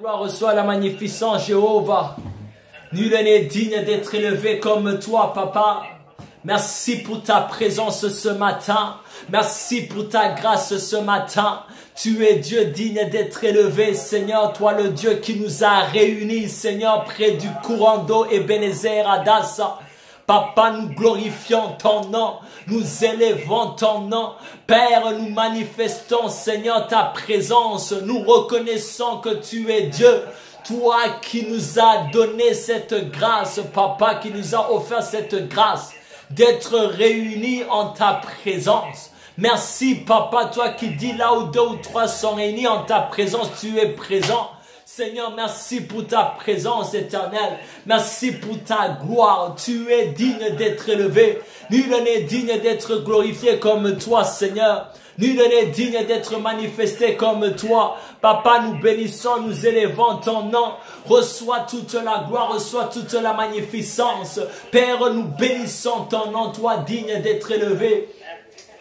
Gloire, reçois la magnificence, Jéhovah. Nul n'est digne d'être élevé comme toi, Papa. Merci pour ta présence ce matin. Merci pour ta grâce ce matin. Tu es Dieu digne d'être élevé, Seigneur. Toi, le Dieu qui nous a réunis, Seigneur, près du courant d'eau Ebenezer Adassa. Papa, nous glorifions ton nom, nous élevons ton nom. Père, nous manifestons, Seigneur, ta présence. Nous reconnaissons que tu es Dieu. Toi qui nous as donné cette grâce, Papa, qui nous a offert cette grâce d'être réunis en ta présence. Merci, Papa, toi qui dis là où 2 ou 3 sont réunis en ta présence, tu es présent. Seigneur, merci pour ta présence éternelle. Merci pour ta gloire. Tu es digne d'être élevé. Nul n'est digne d'être glorifié comme toi, Seigneur. Nul n'est digne d'être manifesté comme toi. Papa, nous bénissons, nous élevons ton nom. Reçois toute la gloire, reçois toute la magnificence. Père, nous bénissons ton nom, toi digne d'être élevé.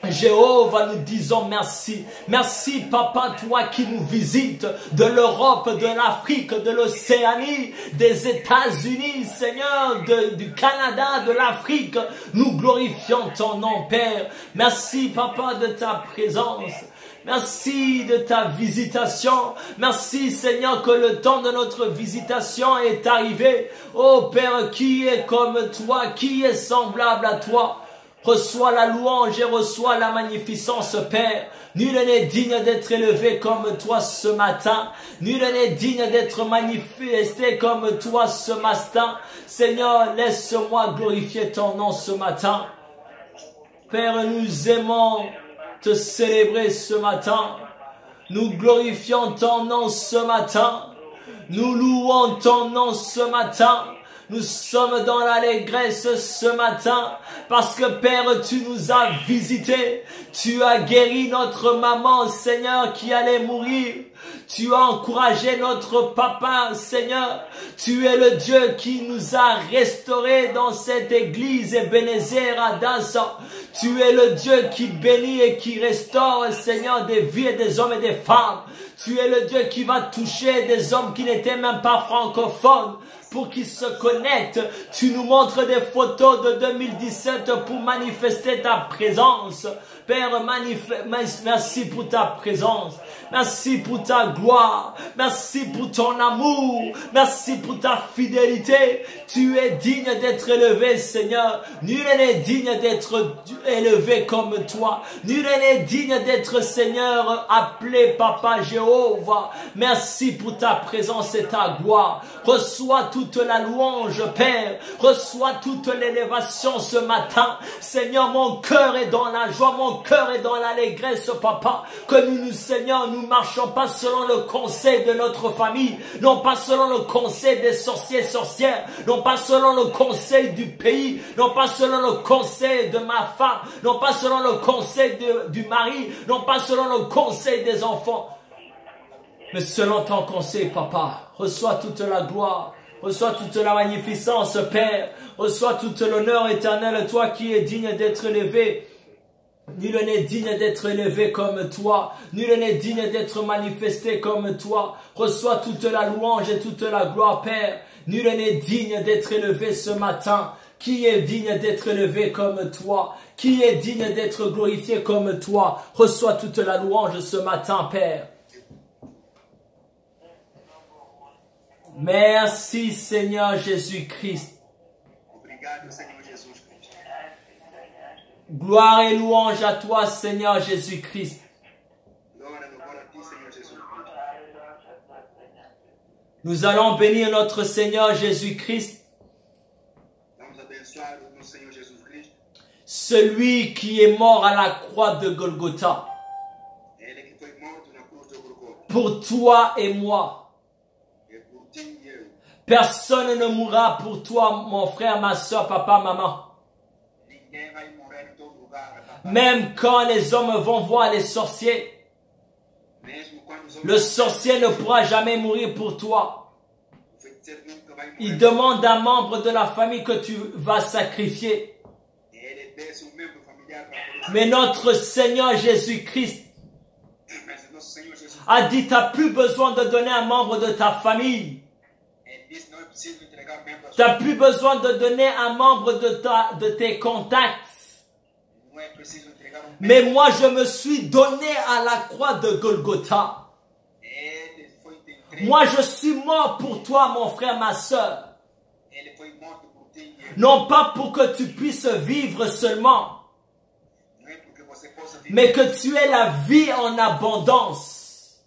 Jéhovah, nous disons merci. Merci, Papa, toi qui nous visites de l'Europe, de l'Afrique, de l'Océanie, des États-Unis, Seigneur, du Canada, de l'Afrique. Nous glorifions ton nom, Père. Merci, Papa, de ta présence. Merci de ta visitation. Merci, Seigneur, que le temps de notre visitation est arrivé. Oh, Père, qui est comme toi? Qui est semblable à toi? Reçois la louange et reçois la magnificence, Père. Nul n'est digne d'être élevé comme toi ce matin. Nul n'est digne d'être manifesté comme toi ce matin. Seigneur, laisse-moi glorifier ton nom ce matin. Père, nous aimons te célébrer ce matin. Nous glorifions ton nom ce matin. Nous louons ton nom ce matin. Nous sommes dans l'allégresse ce matin parce que Père, tu nous as visités. Tu as guéri notre maman, Seigneur, qui allait mourir. Tu as encouragé notre papa, Seigneur. Tu es le Dieu qui nous a restaurés dans cette église Ebenezer Adassa. Tu es le Dieu qui bénit et qui restaure, Seigneur, des vies et des hommes et des femmes. Tu es le Dieu qui va toucher des hommes qui n'étaient même pas francophones pour qu'ils se connectent. Tu nous montres des photos de 2017 pour manifester ta présence. Père, merci pour ta présence. Merci pour ta gloire. Merci pour ton amour. Merci pour ta fidélité. Tu es digne d'être élevé, Seigneur. Nul n'est digne d'être élevé comme toi. Nul n'est digne d'être, Seigneur, appelé Papa Jéhovah. Merci pour ta présence et ta gloire. Reçois toute la louange, Père. Reçois toute l'élévation ce matin. Seigneur, mon cœur est dans la joie. Mon cœur est dans l'allégresse, Papa. Que nous, Seigneur, nous marchons pas selon le conseil de notre famille. Non pas selon le conseil des sorciers, sorcières. Non pas selon le conseil du pays. Non pas selon le conseil de ma femme. Non pas selon le conseil du mari. Non pas selon le conseil des enfants. Mais selon ton conseil, Papa. Reçois toute la gloire. Reçois toute la magnificence, Père. Reçois toute l'honneur éternel, toi qui es digne d'être élevé. Nul n'est digne d'être élevé comme toi. Nul n'est digne d'être manifesté comme toi. Reçois toute la louange et toute la gloire, Père. Nul n'est digne d'être élevé ce matin. Qui est digne d'être élevé comme toi? Qui est digne d'être glorifié comme toi? Reçois toute la louange ce matin, Père. Merci, Seigneur Jésus-Christ. Gloire et louange à toi, Seigneur Jésus-Christ. Nous allons bénir notre Seigneur Jésus-Christ. Celui qui est mort à la croix de Golgotha. Pour toi et moi. Personne ne mourra pour toi, mon frère, ma soeur, papa, maman. Même quand les hommes vont voir les sorciers, le sorcier ne pourra jamais mourir pour toi. Il demande à un membre de la famille que tu vas sacrifier. Mais notre Seigneur Jésus-Christ a dit, tu n'as plus besoin de donner un membre de ta famille. Tu n'as plus besoin de donner un membre de tes contacts. Mais moi, je me suis donné à la croix de Golgotha. Moi, je suis mort pour toi, mon frère, ma soeur. Non pas pour que tu puisses vivre seulement, mais que tu aies la vie en abondance.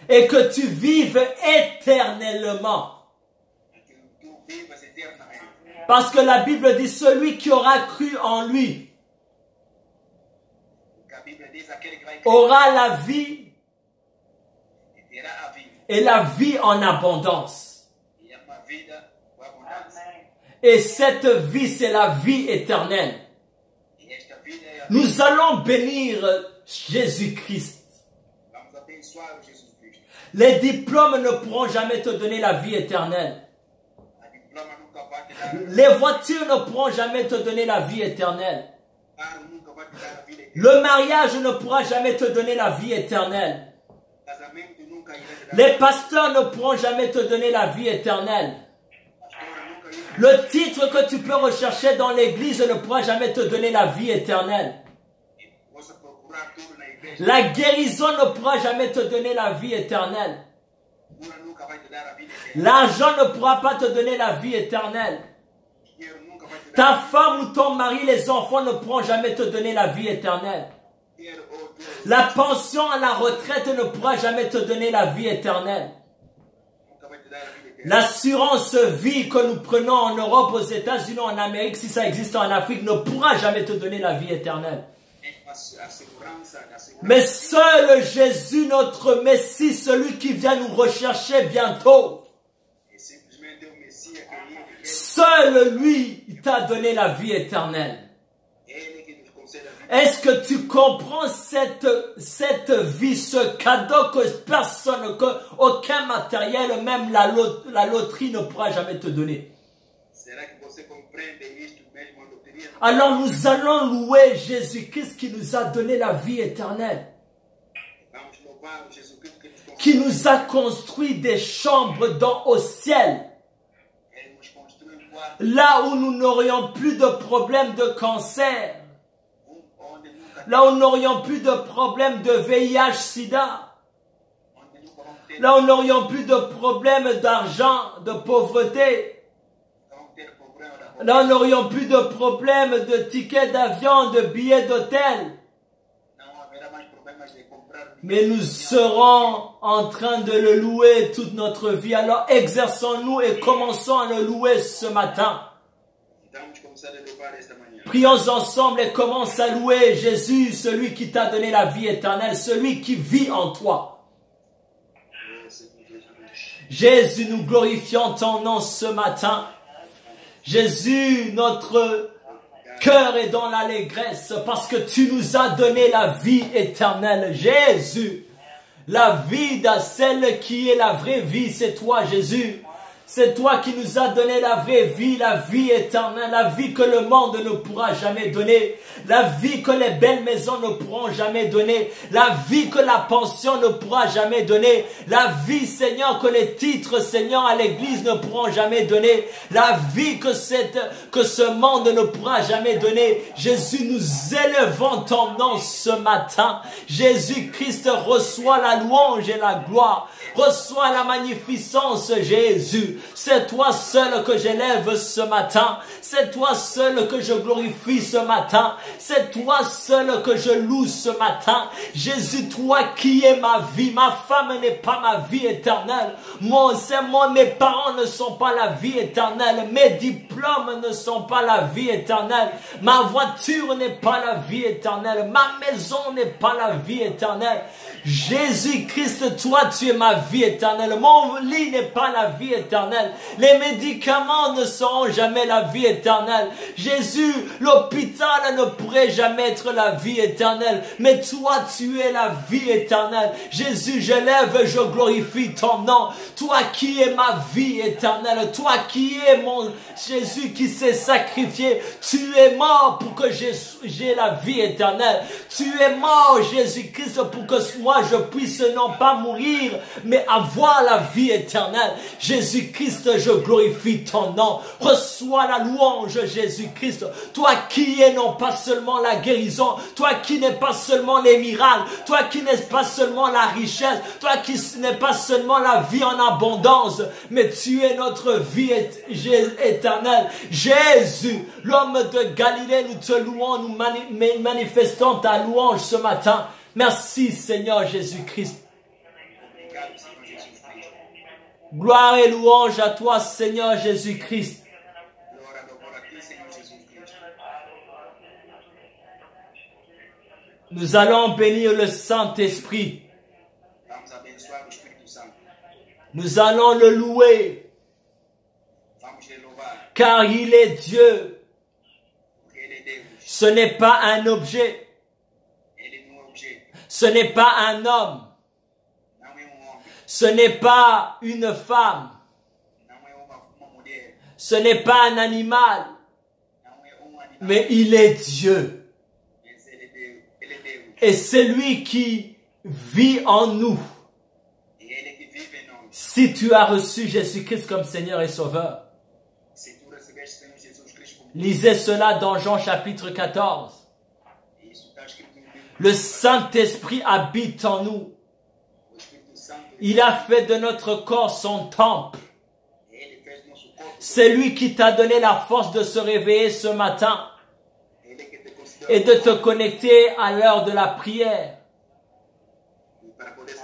Et que tu vives éternellement. Parce que la Bible dit, celui qui aura cru en lui aura la vie et la vie en abondance. Et cette vie, c'est la vie éternelle. Nous allons bénir Jésus-Christ. Les diplômes ne pourront jamais te donner la vie éternelle. Les voitures ne pourront jamais te donner la vie éternelle. Le mariage ne pourra jamais te donner la vie éternelle. Les pasteurs ne pourront jamais te donner la vie éternelle. Le titre que tu peux rechercher dans l'église ne pourra jamais te donner la vie éternelle. La guérison ne pourra jamais te donner la vie éternelle. L'argent ne pourra pas te donner la vie éternelle. Ta femme ou ton mari, les enfants ne pourront jamais te donner la vie éternelle. La pension à la retraite ne pourra jamais te donner la vie éternelle. L'assurance vie que nous prenons en Europe, aux États-Unis, en Amérique, si ça existe en Afrique, ne pourra jamais te donner la vie éternelle. Mais seul Jésus, notre Messie, celui qui vient nous rechercher bientôt, seul lui t'a donné la vie éternelle. Est-ce que tu comprends cette vie, ce cadeau que personne, aucun matériel, même la loterie ne pourra jamais te donner? Alors nous allons louer Jésus-Christ qui nous a donné la vie éternelle. Qui nous a construit des chambres au ciel. Là où nous n'aurions plus de problème de cancer. Là où nous n'aurions plus de problème de VIH, SIDA. Là où nous n'aurions plus de problème d'argent, de pauvreté. Là où nous n'aurions plus de problème de tickets d'avion, de billets d'hôtel. Mais nous serons en train de le louer toute notre vie. Alors exerçons-nous et commençons à le louer ce matin. Prions ensemble et commence à louer Jésus, celui qui t'a donné la vie éternelle, celui qui vit en toi. Jésus, nous glorifions ton nom ce matin. Jésus, notre cœur est dans l'allégresse parce que tu nous as donné la vie éternelle. Jésus, la vie de celle qui est la vraie vie, c'est toi Jésus. C'est toi qui nous as donné la vraie vie, la vie éternelle, la vie que le monde ne pourra jamais donner, la vie que les belles maisons ne pourront jamais donner, la vie que la pension ne pourra jamais donner, la vie, Seigneur, que les titres, Seigneur, à l'église ne pourront jamais donner, la vie que ce monde ne pourra jamais donner. Jésus, nous élevons ton nom ce matin. Jésus-Christ, reçois la louange et la gloire. Reçois la magnificence, Jésus. C'est toi seul que j'élève ce matin. C'est toi seul que je glorifie ce matin. C'est toi seul que je loue ce matin. Jésus, toi qui es ma vie. Ma femme n'est pas ma vie éternelle. Mes parents ne sont pas la vie éternelle. Mes diplômes ne sont pas la vie éternelle. Ma voiture n'est pas la vie éternelle. Ma maison n'est pas la vie éternelle. Jésus-Christ, toi tu es ma vie éternelle. Mon lit n'est pas la vie éternelle. Les médicaments ne seront jamais la vie éternelle. Jésus, l'hôpital ne pourrait jamais être la vie éternelle. Mais toi, tu es la vie éternelle. Jésus, je lève et je glorifie ton nom. Toi qui es ma vie éternelle. Toi qui es mon Jésus qui s'est sacrifié. Tu es mort pour que j'ai la vie éternelle. Tu es mort, Jésus-Christ, pour que moi je puisse non pas mourir, mais avoir la vie éternelle. Jésus-Christ, je glorifie ton nom. Reçois la louange, Jésus-Christ. Toi qui es non pas seulement la guérison, toi qui n'es pas seulement les miracles, toi qui n'es pas seulement la richesse, toi qui n'es pas seulement la vie en abondance, mais tu es notre vie éternelle. Jésus, l'homme de Galilée, nous te louons, nous manifestons ta louange ce matin. Merci Seigneur Jésus-Christ. Gloire et louange à toi Seigneur Jésus-Christ. Nous allons bénir le Saint-Esprit. Nous allons le louer. Car il est Dieu. Ce n'est pas un objet. Ce n'est pas un homme. Ce n'est pas une femme. Ce n'est pas un animal. Mais il est Dieu. Et c'est lui qui vit en nous. Si tu as reçu Jésus-Christ comme Seigneur et Sauveur, lisez cela dans Jean chapitre 14. Le Saint-Esprit habite en nous. Il a fait de notre corps son temple. C'est lui qui t'a donné la force de se réveiller ce matin et de te connecter à l'heure de la prière.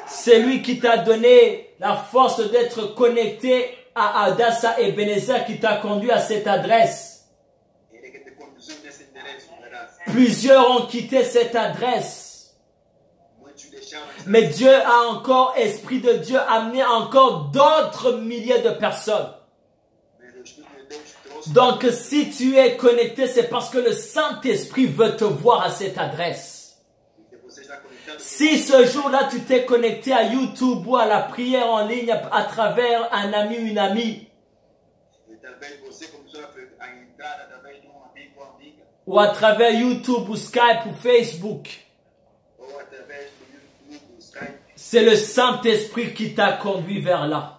C'est lui qui t'a donné la force d'être connecté à Adassa Ebenezer qui t'a conduit à cette adresse. Plusieurs ont quitté cette adresse. Mais Dieu a encore, Esprit de Dieu, amené encore d'autres milliers de personnes. Donc si tu es connecté, c'est parce que le Saint-Esprit veut te voir à cette adresse. Si ce jour-là tu t'es connecté à YouTube ou à la prière en ligne à travers un ami ou une amie, ou à travers YouTube ou Skype ou Facebook, c'est le Saint-Esprit qui t'a conduit vers là.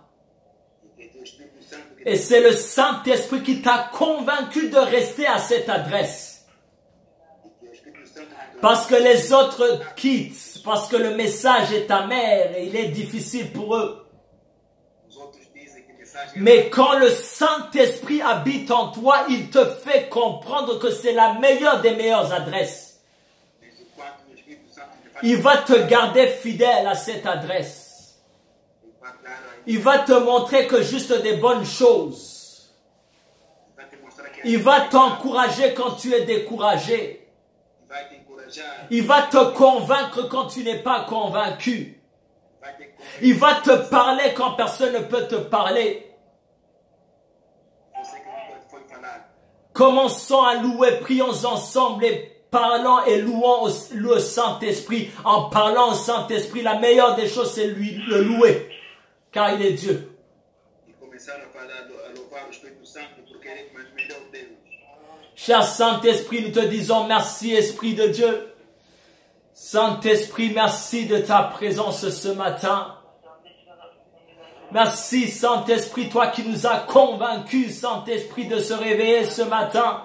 Et c'est le Saint-Esprit qui t'a convaincu de rester à cette adresse. Parce que les autres quittent, parce que le message est amer et il est difficile pour eux. Mais quand le Saint-Esprit habite en toi, il te fait comprendre que c'est la meilleure des meilleures adresses. Il va te garder fidèle à cette adresse. Il va te montrer que juste des bonnes choses. Il va t'encourager quand tu es découragé. Il va te convaincre quand tu n'es pas convaincu. Il va te parler quand personne ne peut te parler. Commençons à louer, prions ensemble et parlons et louons le Saint-Esprit. En parlant au Saint-Esprit, la meilleure des choses, c'est le louer, car il est Dieu. Cher Saint-Esprit, nous te disons merci, Esprit de Dieu. Saint-Esprit, merci de ta présence ce matin. Merci Saint-Esprit, toi qui nous as convaincus, Saint-Esprit, de se réveiller ce matin,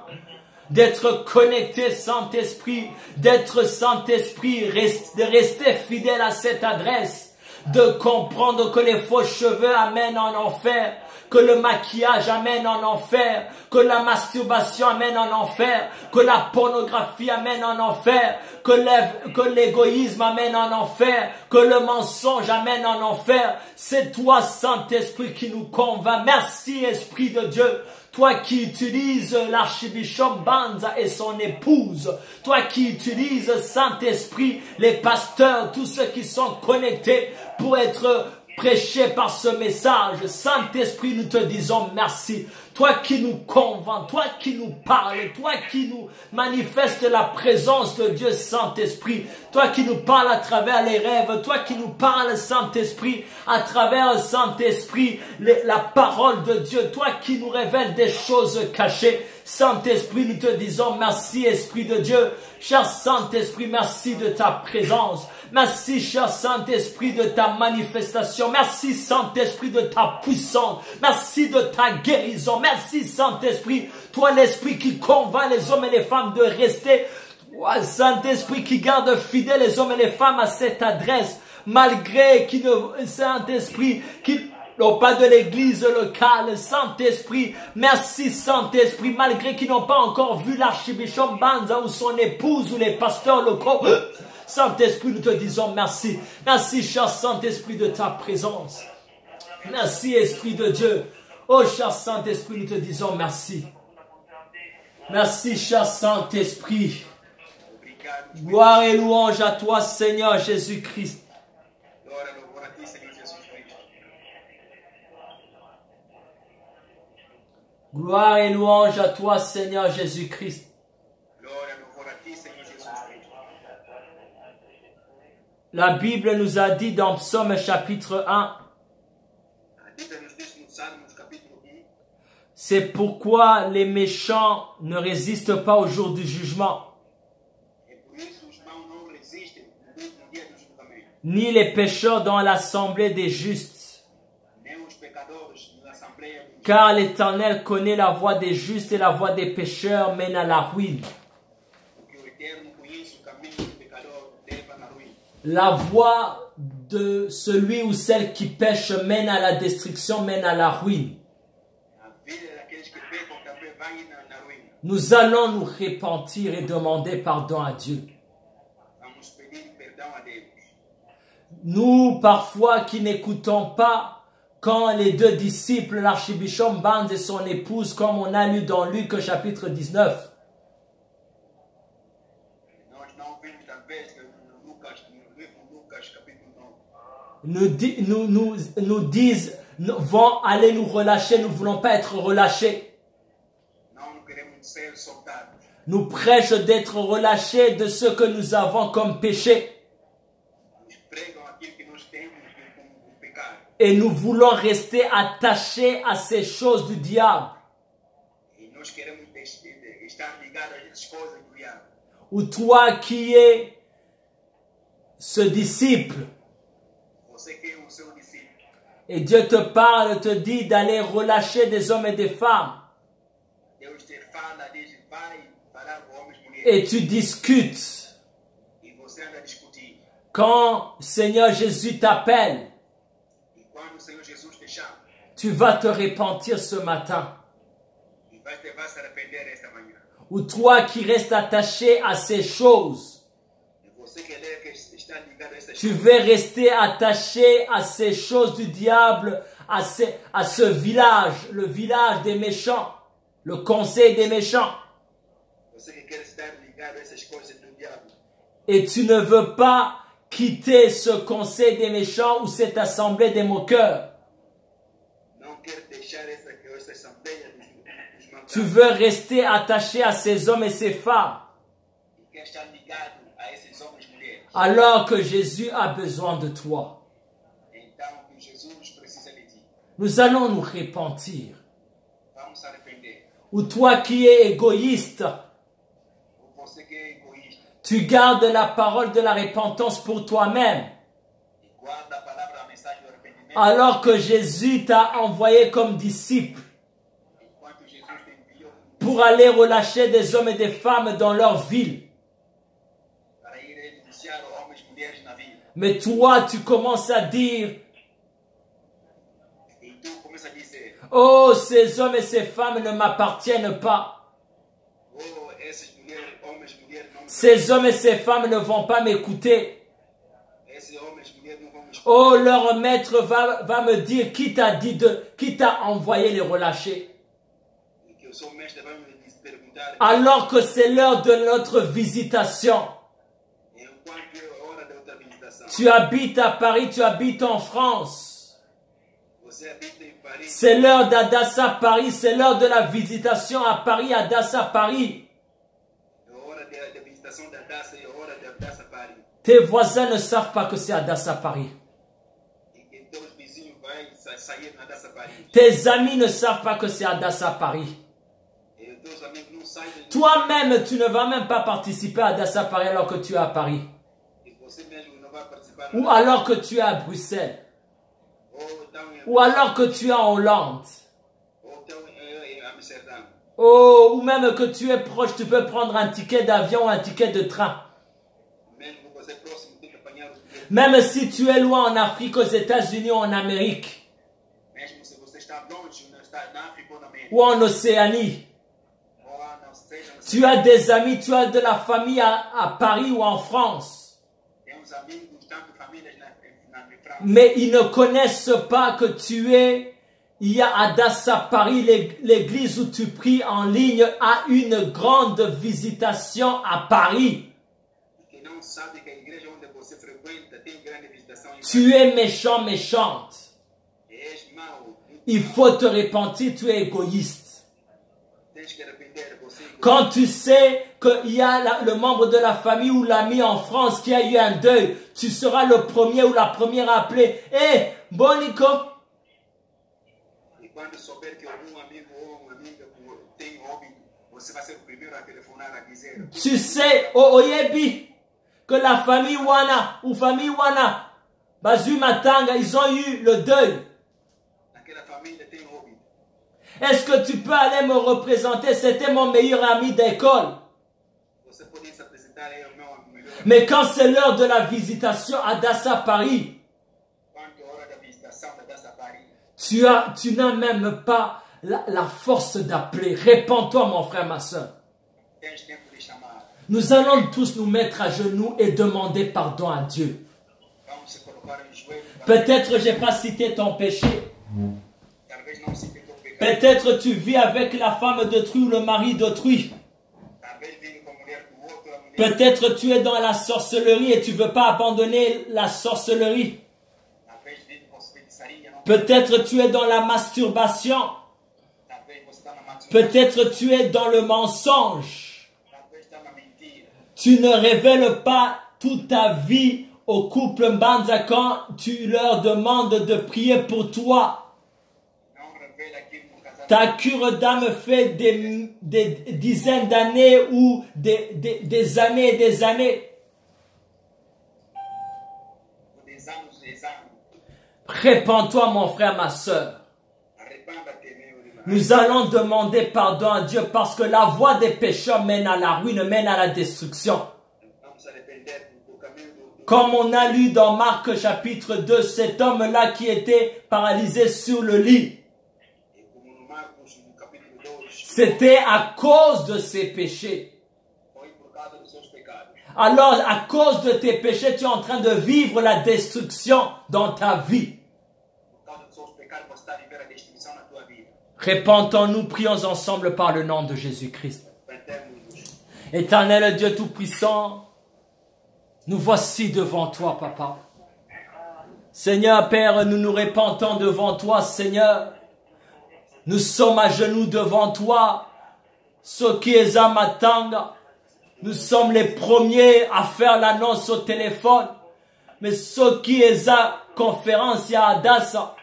d'être connecté, Saint-Esprit, d'être Saint-Esprit, de rester fidèle à cette adresse, de comprendre que les faux cheveux amènent en enfer, que le maquillage amène en enfer, que la masturbation amène en enfer, que la pornographie amène en enfer, que l'égoïsme amène en enfer, que le mensonge amène en enfer. C'est toi, Saint-Esprit, qui nous convainc. Merci, Esprit de Dieu. Toi qui utilises l'archibishop Banza et son épouse, toi qui utilises Saint-Esprit, les pasteurs, tous ceux qui sont connectés pour être prêché par ce message. Saint-Esprit, nous te disons merci. Toi qui nous convaincs, toi qui nous parles, toi qui nous manifestes la présence de Dieu, Saint-Esprit. Toi qui nous parles à travers les rêves, toi qui nous parles, Saint-Esprit, à travers, Saint-Esprit, la parole de Dieu. Toi qui nous révèles des choses cachées. Saint-Esprit, nous te disons merci, Esprit de Dieu. Cher Saint-Esprit, merci de ta présence. Merci, cher Saint-Esprit, de ta manifestation. Merci, Saint-Esprit, de ta puissance. Merci de ta guérison. Merci, Saint-Esprit, toi l'Esprit qui convainc les hommes et les femmes de rester. Toi, Saint-Esprit, qui garde fidèles les hommes et les femmes à cette adresse. Malgré qui ne, Saint-Esprit, qui n'ont pas de l'église locale. Saint-Esprit, merci Saint-Esprit, malgré qu'ils n'ont pas encore vu l'archibishop Banza ou son épouse ou les pasteurs locaux. Saint-Esprit, nous te disons merci. Merci, cher Saint-Esprit, de ta présence. Merci, Esprit de Dieu. Oh, cher Saint-Esprit, nous te disons merci. Merci, cher Saint-Esprit. Gloire et louange à toi, Seigneur Jésus-Christ. Gloire et louange à toi, Seigneur Jésus-Christ. La Bible nous a dit dans Psaume chapitre 1, c'est pourquoi les méchants ne résistent pas au jour du jugement, ni les pécheurs dans l'assemblée des justes. Car l'Éternel connaît la voie des justes et la voie des pécheurs mène à la ruine. La voie de celui ou celle qui pêche mène à la destruction, mène à la ruine. Nous allons nous repentir et demander pardon à Dieu. Nous, parfois, qui n'écoutons pas, quand les deux disciples, l'archibishop Banz et son épouse, comme on a lu dans Luc chapitre 19, nous disent, vont aller nous relâcher, nous ne voulons pas être relâchés. Nous prêchent d'être relâchés de ce que nous avons comme péché. Et nous voulons rester attachés à ces choses du diable. Ou toi qui es ce disciple, et Dieu te parle, te dit d'aller relâcher des hommes et des femmes. Et tu discutes. Quand Seigneur Jésus t'appelle, tu vas te repentir ce matin. Ou toi qui restes attaché à ces choses, tu veux rester attaché à ces choses du diable, à ce village, le village des méchants, le conseil des méchants. Et tu ne veux pas quitter ce conseil des méchants ou cette assemblée des moqueurs. Tu veux rester attaché à ces hommes et ces femmes. Alors que Jésus a besoin de toi. Nous allons nous repentir. Ou toi qui es égoïste, tu gardes la parole de la repentance pour toi-même. Alors que Jésus t'a envoyé comme disciple pour aller relâcher des hommes et des femmes dans leur ville. Mais toi, tu commences à dire, oh, ces hommes et ces femmes ne m'appartiennent pas. Ces hommes et ces femmes ne vont pas m'écouter. Oh, leur maître va me dire qui t'a envoyé les relâcher. Alors que c'est l'heure de notre visitation. Tu habites à Paris, tu habites en France. C'est l'heure d'Adassa Paris, c'est l'heure de la visitation à Paris, Adassa Paris. Tes voisins ne savent pas que c'est Adassa Paris. Tes amis ne savent pas que c'est Adassa Paris. Toi-même, tu ne vas même pas participer à Adassa Paris alors que tu es à Paris. Ou alors que tu es à Bruxelles. Ou alors que tu es en Hollande. Oh, ou même que tu es proche, tu peux prendre un ticket d'avion ou un ticket de train. Même si tu es loin en Afrique, aux États-Unis ou en Amérique. Ou en Océanie. Tu as des amis, tu as de la famille à Paris ou en France. Mais ils ne connaissent pas que tu es, il y a Adassa Paris, l'église où tu pries en ligne, a une grande visitation à Paris. Tu es méchant, méchante. Il faut te repentir, tu es égoïste. Quand tu sais qu'il y a le membre de la famille ou l'ami en France qui a eu un deuil, tu seras le premier ou la première à appeler. Hé, Bonico. Tu sais, Oyebi, que la famille Wana ou famille Wana, Bazu Matanga, ils ont eu le deuil. Est-ce que tu peux aller me représenter? C'était mon meilleur ami d'école. Mais quand c'est l'heure de la visitation à Adassa Paris, tu n'as même pas la force d'appeler. Répands-toi, mon frère, ma soeur. Nous allons tous nous mettre à genoux et demander pardon à Dieu. Peut-être je n'ai pas cité ton péché. Peut-être tu vis avec la femme d'autrui ou le mari d'autrui. Peut-être tu es dans la sorcellerie et tu ne veux pas abandonner la sorcellerie. Peut-être tu es dans la masturbation. Peut-être tu es dans le mensonge. Tu ne révèles pas toute ta vie au couple Mbanza quand tu leur demandes de prier pour toi. Ta cure d'âme fait des dizaines d'années ou des années et des années. Répands-toi, mon frère, ma soeur. Nous allons demander pardon à Dieu parce que la voie des pécheurs mène à la ruine, mène à la destruction. Comme on a lu dans Marc chapitre 2, cet homme-là qui était paralysé sur le lit. C'était à cause de ses péchés. Alors, à cause de tes péchés, tu es en train de vivre la destruction dans ta vie. Répentons-nous, prions ensemble par le nom de Jésus-Christ. Éternel Dieu Tout-Puissant, nous voici devant toi, Papa. Seigneur, Père, nous nous répentons devant toi, Seigneur. Nous sommes à genoux devant toi. Sokieza Matanga. Nous sommes les premiers à faire l'annonce au téléphone. Mais Sokieza conférence à Adassa.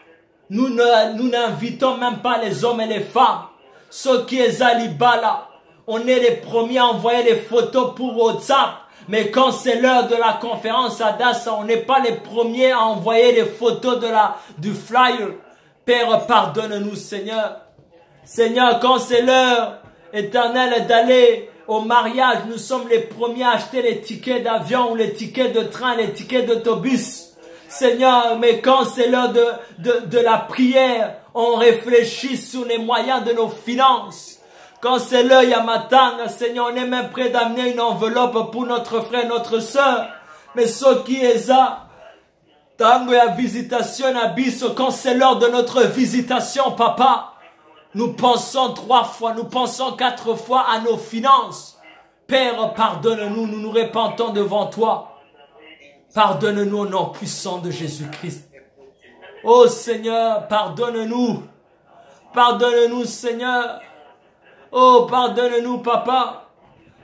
Nous n'invitons même pas les hommes et les femmes. Sokieza Libala. On est les premiers à envoyer les photos pour WhatsApp. Mais quand c'est l'heure de la conférence à Adassa, on n'est pas les premiers à envoyer les photos du flyer. Père, pardonne-nous, Seigneur. Seigneur, quand c'est l'heure, éternelle, d'aller au mariage, nous sommes les premiers à acheter les tickets d'avion ou les tickets de train, les tickets d'autobus. Seigneur, mais quand c'est l'heure de la prière, on réfléchit sur les moyens de nos finances. Quand c'est l'heure Yamatanga, Seigneur, on est même prêt d'amener une enveloppe pour notre frère, notre soeur. Mais ce qui est ça, Tango ya visitation à Bisso, quand c'est l'heure de notre visitation, Papa, nous pensons 3 fois, nous pensons 4 fois à nos finances. Père, pardonne-nous, nous nous répentons devant toi. Pardonne-nous au nom puissant de Jésus-Christ. Oh Seigneur, pardonne-nous. Pardonne-nous Seigneur. Oh, pardonne-nous Papa.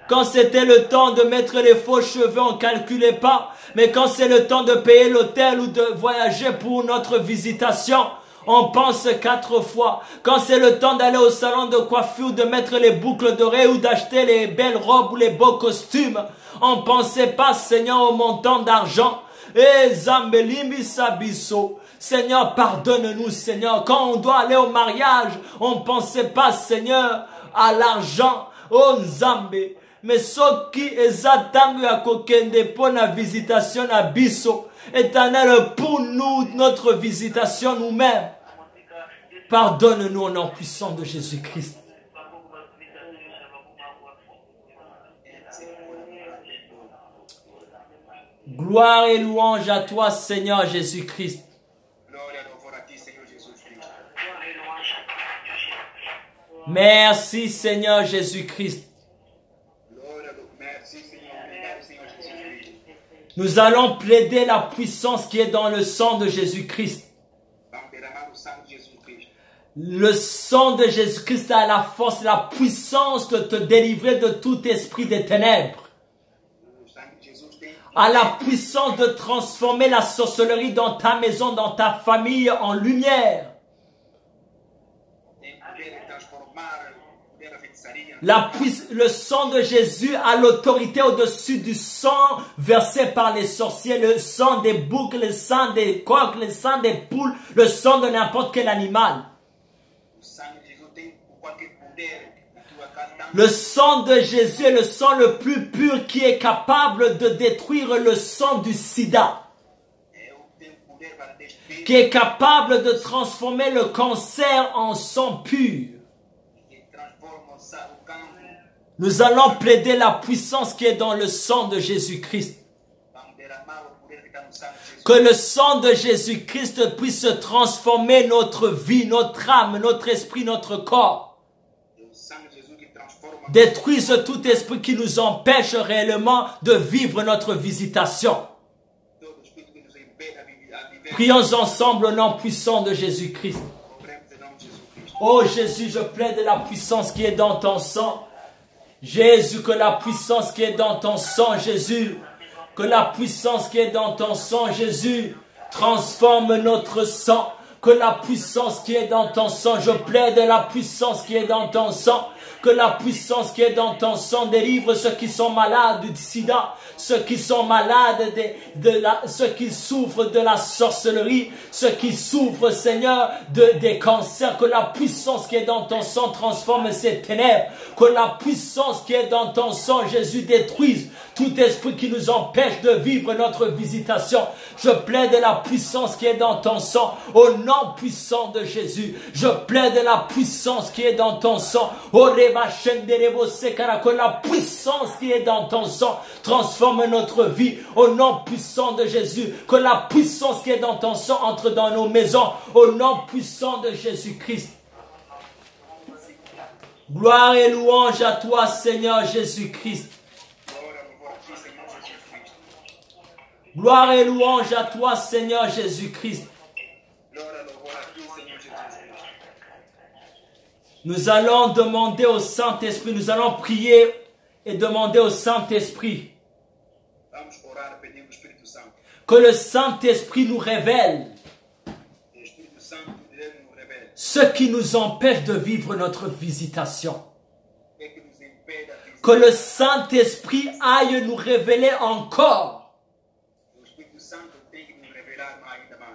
Quand c'était le temps de mettre les faux cheveux, on ne calculait pas. Mais quand c'est le temps de payer l'hôtel ou de voyager pour notre visitation, on pense 4 fois. Quand c'est le temps d'aller au salon de coiffure, de mettre les boucles d'oreilles ou d'acheter les belles robes ou les beaux costumes, on ne pensait pas, Seigneur, au montant d'argent. Eh, Zambelimi Sabiso. Seigneur, pardonne-nous, Seigneur. Quand on doit aller au mariage, on ne pensait pas, Seigneur, à l'argent. Oh, Nzambe. Mais ce qui est attendu à kokende pour la visitation à Bisso, Éternel, pour nous, notre visitation nous-mêmes. Pardonne-nous au nom puissant de Jésus-Christ. Gloire et louange à toi, Seigneur Jésus-Christ. Merci, Seigneur Jésus-Christ. Nous allons plaider la puissance qui est dans le sang de Jésus-Christ. Le sang de Jésus-Christ a la force, la puissance de te délivrer de tout esprit des ténèbres. A la puissance de transformer la sorcellerie dans ta maison, dans ta famille en lumière. Le sang de Jésus a l'autorité au-dessus du sang versé par les sorciers, le sang des boucs, le sang des coqs, le sang des poules, le sang de n'importe quel animal. Le sang de Jésus est le sang le plus pur qui est capable de détruire le sang du sida. Qui est capable de transformer le cancer en sang pur. Nous allons plaider la puissance qui est dans le sang de Jésus-Christ. Que le sang de Jésus-Christ puisse transformer notre vie, notre âme, notre esprit, notre corps. Détruise tout esprit qui nous empêche réellement de vivre notre visitation. Prions ensemble au nom puissant de Jésus-Christ. Oh Jésus, je plaide la puissance qui est dans ton sang. Jésus, que la puissance qui est dans ton sang, Jésus, que la puissance qui est dans ton sang, Jésus, transforme notre sang. Que la puissance qui est dans ton sang, je plaide la puissance qui est dans ton sang. Que la puissance qui est dans ton sang délivre ceux qui sont malades du sida, ceux qui sont malades, ceux qui souffrent de la sorcellerie, ceux qui souffrent, Seigneur, des cancers. Que la puissance qui est dans ton sang transforme ces ténèbres. Que la puissance qui est dans ton sang, Jésus, détruise tout esprit qui nous empêche de vivre notre visitation. Je plaide la puissance qui est dans ton sang, au nom puissant de Jésus. Je plaide la puissance qui est dans ton sang. Que la puissance qui est dans ton sang transforme notre vie, au nom puissant de Jésus. Que la puissance qui est dans ton sang entre dans nos maisons, au nom puissant de Jésus-Christ. Gloire et louange à toi, Seigneur Jésus-Christ. Gloire et louange à toi, Seigneur Jésus-Christ. Nous allons demander au Saint-Esprit, nous allons prier et demander au Saint-Esprit que le Saint-Esprit nous révèle ce qui nous empêche de vivre notre visitation. Que le Saint-Esprit aille nous révéler encore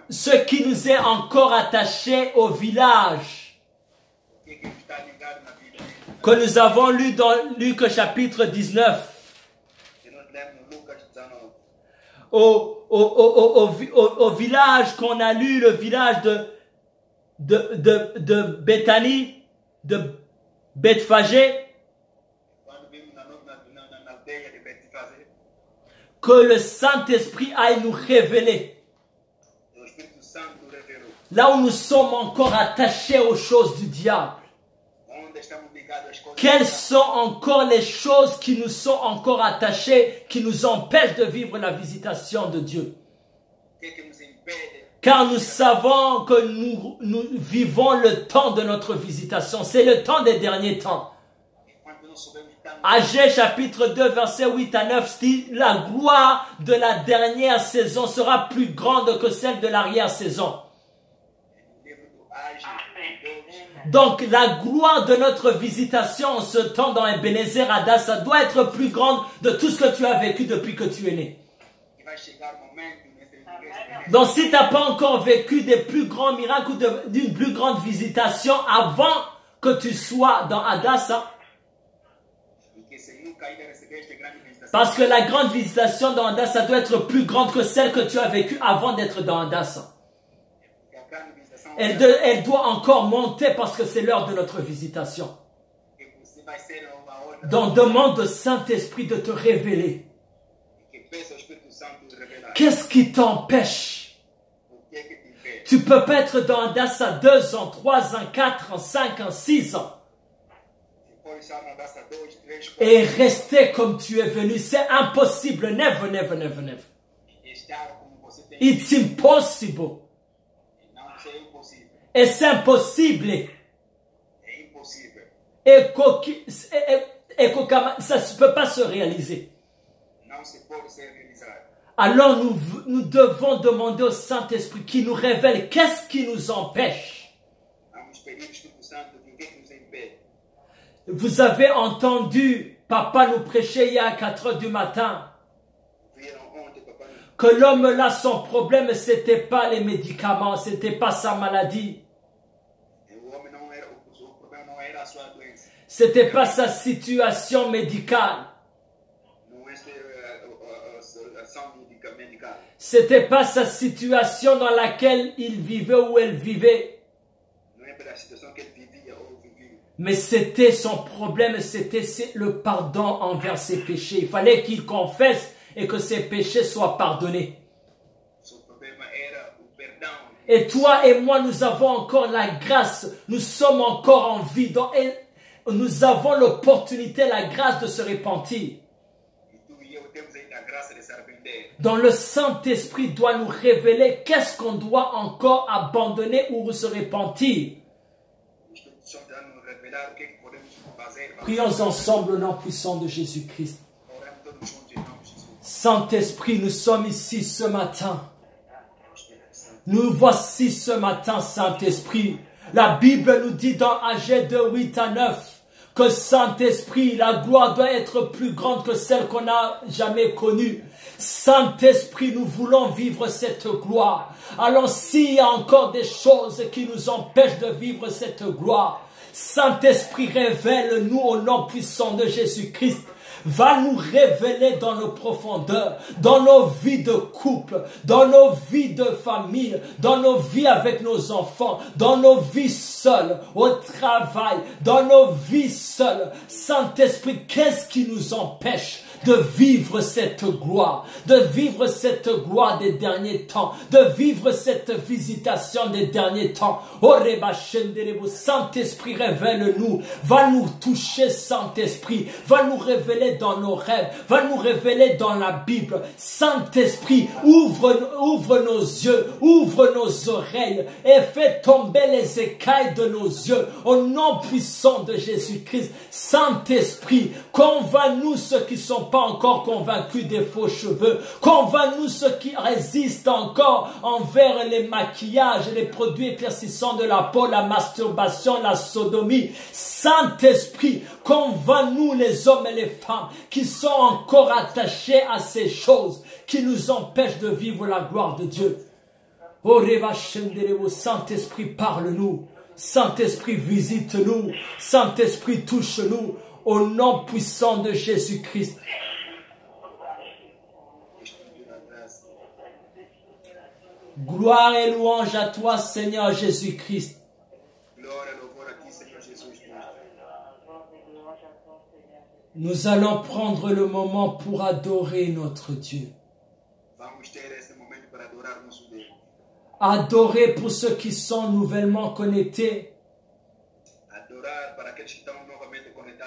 ce qui nous est encore attaché au village que nous avons lu dans Luc chapitre 19. Au village qu'on a lu, le village de Béthanie, de Bethphagée, que le Saint-Esprit aille nous révéler là où nous sommes encore attachés aux choses du diable. Quelles sont encore les choses qui nous sont encore attachées, qui nous empêchent de vivre la visitation de Dieu? Car nous savons que nous vivons le temps de notre visitation. C'est le temps des derniers temps. Agé chapitre 2 verset 8 à 9 dit, la gloire de la dernière saison sera plus grande que celle de l'arrière-saison. Donc la gloire de notre visitation en ce temps dans Ebenezer Hadassah doit être plus grande de tout ce que tu as vécu depuis que tu es né. Donc si tu n'as pas encore vécu des plus grands miracles ou d'une plus grande visitation avant que tu sois dans Hadassah, parce que la grande visitation dans Hadassah doit être plus grande que celle que tu as vécue avant d'être dans Hadassah. Elle doit encore monter parce que c'est l'heure de notre visitation. Donc demande au Saint-Esprit de te révéler. Qu'est-ce qui t'empêche? Tu peux pas être dans Hadassah 2 ans, 3 ans, 4 ans, 5 ans, 6 ans. Et rester comme tu es venu. C'est impossible. Never, never, never, never. It's impossible. Et c'est impossible. Et ça ne peut pas se réaliser. Alors nous devons demander au Saint-Esprit qui nous révèle qu'est-ce qui nous empêche. Vous avez entendu papa nous prêcher hier à 4 heures du matin que l'homme là, son problème, c'était pas les médicaments, c'était pas sa maladie. C'était pas sa situation médicale. C'était pas sa situation dans laquelle il vivait ou elle vivait. Mais c'était son problème, c'était le pardon envers ses péchés. Il fallait qu'il confesse et que ses péchés soient pardonnés. Et toi et moi, nous avons encore la grâce, nous sommes encore en vie. Et nous avons l'opportunité, la grâce de se repentir. Donc le Saint-Esprit doit nous révéler qu'est-ce qu'on doit encore abandonner ou se repentir. Prions ensemble au nom puissant de Jésus-Christ. Saint-Esprit, nous sommes ici ce matin. Nous voici ce matin, Saint-Esprit. La Bible nous dit dans Agé 2, 8 à 9 que Saint-Esprit, la gloire doit être plus grande que celle qu'on n'a jamais connue. Saint-Esprit, nous voulons vivre cette gloire. Alors s'il y a encore des choses qui nous empêchent de vivre cette gloire, Saint-Esprit, révèle-nous au nom puissant de Jésus-Christ. Va nous révéler dans nos profondeurs, dans nos vies de couple, dans nos vies de famille, dans nos vies avec nos enfants, dans nos vies seules, au travail, dans nos vies seules. Saint-Esprit, qu'est-ce qui nous empêche de vivre cette gloire des derniers temps, de vivre cette visitation des derniers temps? Saint-Esprit, révèle-nous, va nous toucher, Saint-Esprit, va nous révéler dans nos rêves, va nous révéler dans la Bible. Saint-Esprit, ouvre nos yeux, ouvre nos oreilles et fais tomber les écailles de nos yeux au nom puissant de Jésus-Christ. Saint-Esprit, convainc-nous ceux qui sont pas encore convaincus des faux cheveux. Convainc-nous ceux qui résistent encore envers les maquillages, les produits éclaircissants de la peau, la masturbation, la sodomie. Saint-Esprit, convainc-nous les hommes et les femmes qui sont encore attachés à ces choses qui nous empêchent de vivre la gloire de Dieu. Oh, Saint-Esprit, parle-nous. Saint-Esprit, visite-nous. Saint-Esprit, touche-nous. Au nom puissant de Jésus-Christ. Gloire et louange à toi, Seigneur Jésus-Christ. Nous allons prendre le moment pour adorer notre Dieu. Adorer pour ceux qui sont nouvellement connectés.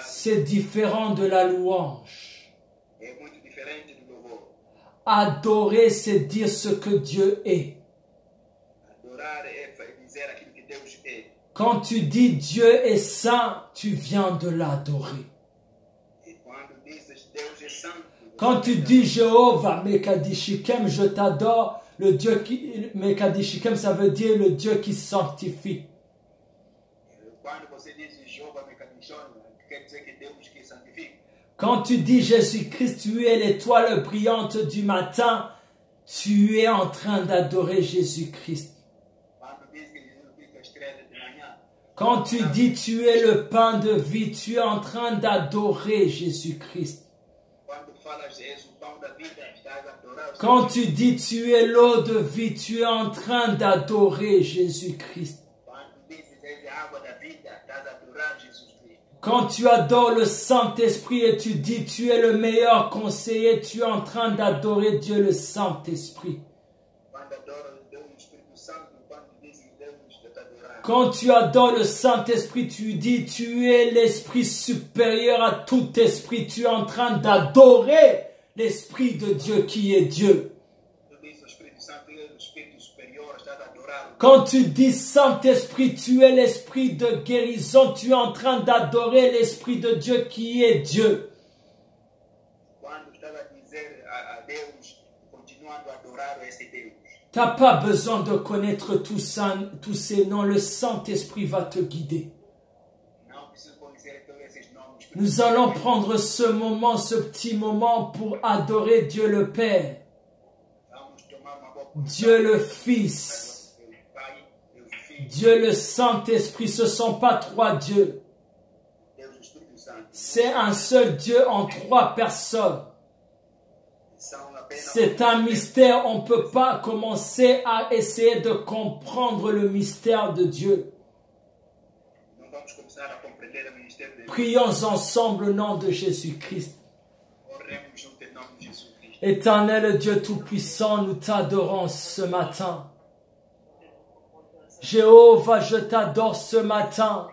C'est différent de la louange. Adorer, c'est dire ce que Dieu est. Quand tu dis Dieu est saint, tu viens de l'adorer. Quand tu dis Jéhovah, Mekadishikem, je t'adore, le Dieu qui, Mekadishikem, ça veut dire le Dieu qui sanctifie. Quand tu dis Jésus-Christ, tu es l'étoile brillante du matin, tu es en train d'adorer Jésus-Christ. Quand tu dis tu es le pain de vie, tu es en train d'adorer Jésus-Christ. Quand tu dis tu es l'eau de vie, tu es en train d'adorer Jésus-Christ. Quand tu adores le Saint-Esprit et tu dis tu es le meilleur conseiller, tu es en train d'adorer Dieu le Saint-Esprit. Quand tu adores le Saint-Esprit, tu dis tu es l'esprit supérieur à tout esprit, tu es en train d'adorer l'Esprit de Dieu qui est Dieu. Quand tu dis Saint-Esprit, tu es l'Esprit de guérison, tu es en train d'adorer l'Esprit de Dieu qui est Dieu. Tu n'as pas besoin de connaître tous ces noms, le Saint-Esprit va te guider. Nous allons prendre ce moment, ce petit moment pour adorer Dieu le Père, Dieu le Fils, Dieu le Saint-Esprit. Ce ne sont pas trois dieux. C'est un seul Dieu en trois personnes. C'est un mystère. On ne peut pas commencer à essayer de comprendre le mystère de Dieu. Prions ensemble au nom de Jésus-Christ. Éternel Dieu Tout-Puissant, nous t'adorons ce matin. Jéhovah, je t'adore ce matin.